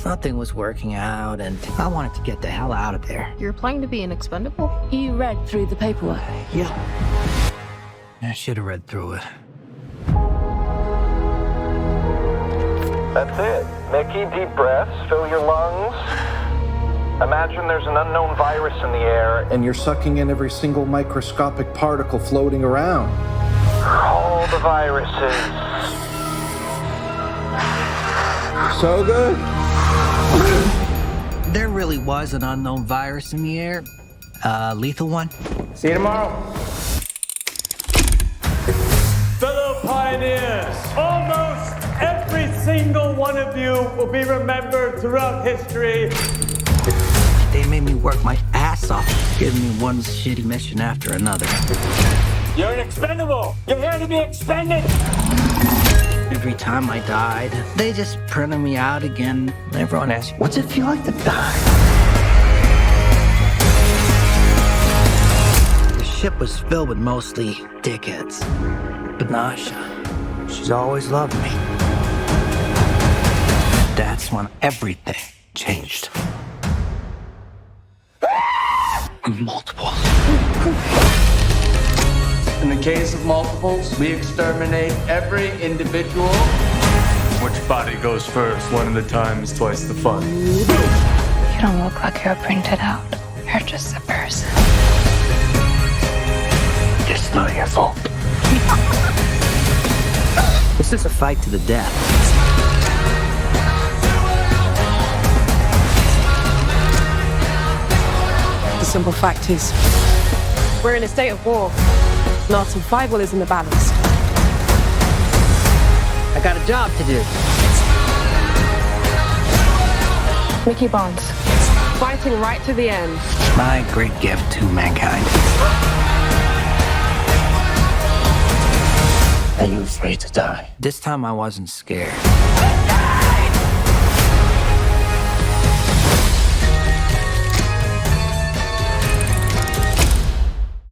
Nothing was working out, and I wanted to get the hell out of there. You're applying to be an expendable? You read through the paperwork. Yeah. I should have read through it. That's it. Mickey, deep breaths, fill your lungs. Imagine there's an unknown virus in the air, And you're sucking in every single microscopic particle floating around. all the viruses. So good? There really was an unknown virus in the air. Lethal one. See you tomorrow. Fellow pioneers, almost every single one of you will be remembered throughout history. They made me work my ass off, giving me one shitty mission after another. You're an expendable. You're here to be expended. Every time I died, they just printed me out again. Everyone asks, what's it feel like to die? The ship was filled with mostly dickheads. But Nasha, she's always loved me. That's when everything changed. Multiple. In the case of multiples, we exterminate every individual. Which body goes first? One at a time is twice the fun. You don't look like you're printed out. You're just a person. It's not your fault. This is a fight to the death. The simple fact is, we're in a state of war, and our survival is in the balance. I got a job to do. Mickey Barnes, fighting right to the end. My great gift to mankind. Are you afraid to die? This time I wasn't scared.